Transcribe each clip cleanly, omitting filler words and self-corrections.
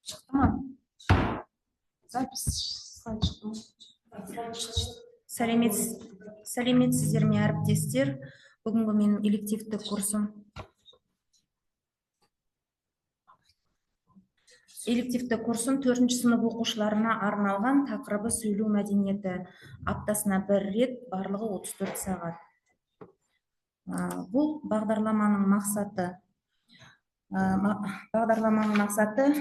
Шықты ма? Запись слайд шықты ма? Сәлеметсіздер ме, әріптестер? Бүгінгі менің элективті курсым. Элективті курсым 4-ші сынып оқушыларына арналған, тақырыбы сөйлеу мәдениеті. Аптасына 1 рет, барлығы 34 сағат. Бұл бағдарламаның мақсаты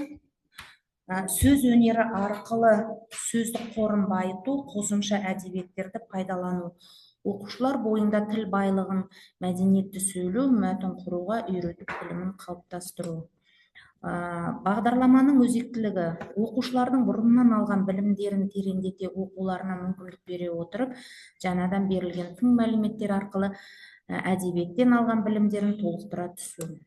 сөз өнері арқылы сөздік қорын байыту, қосымша әдебиеттерді пайдалану. Оқушылар бойында тіл байлығын, мәдениетті сөйлеу, мәтін құруға үйретіп білімін қалыптастыру. Бағдарламаның өзектілігі: оқушылардың бұрыннан алған білімдерін тереңдете оқуларына мүмкіндік бере отырып, жаңадан берілген тың мәліметтер арқылы әдебиеттен алған білімдерін толықтыра түсу.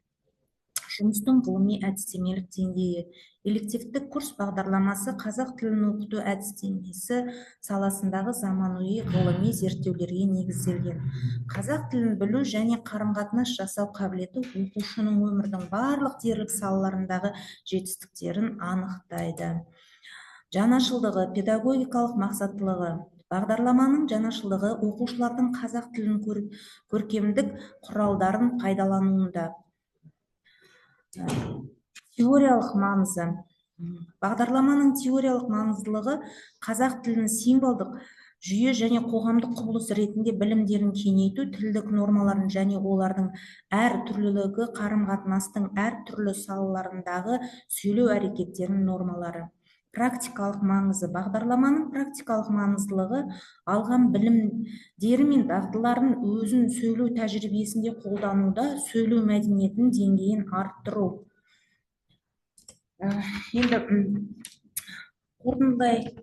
Жұмыстың ғылыми әдістемелік деңгейі: элективті курс бағдарламасы қазақ тілін оқыту әдістемесі саласындағы заманауи ғылыми зерттеулерге негізделген. Қазақ тілін білу және қарым-қатынас жасау қабілеті оқушының өмірдің барлық дерлік салаларындағы жетістіктерін анықтайды. Жаңашылдығы: педагогикалық мақсаттылығы. Бағдарламаның жаңашылдығы оқушылардың қазақ тілін көркемдік құралдарын пайдалануында. Теориялық маңызы: бағдарламаның теориялық маңыздылығы қазақ тілін символдық жүйе және қоғамдық құбылыс ретінде білімдерін кеңейту, тілдік нормаларын және олардың әр түрлілігі қарым-қатынастың әр түрлі салаларындағы сөйлеу әрекеттерінің нормалары. Практикалық маңызы: бағдарламаның практикалық маңыздылығы алған білімдері мен дағдыларын өзін сөйлеу тәжірибесінде қолдануда сөйлеу мәдениетінің деңгейін арттыру. Енді қорытындылай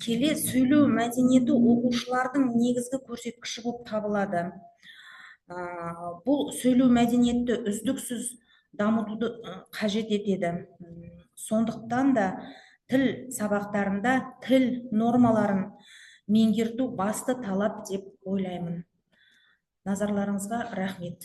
келе, сөйлеу мәдениеті оқушылардың негізгі көрсеткіші болып табылады. Бұл сөйлеу мәдениетті үздіксіз дамытуды қажет етеді. Сондықтан да тіл сабақтарында тіл нормаларын меңгерту басты талап деп ойлаймын. Назарларыңызға рахмет.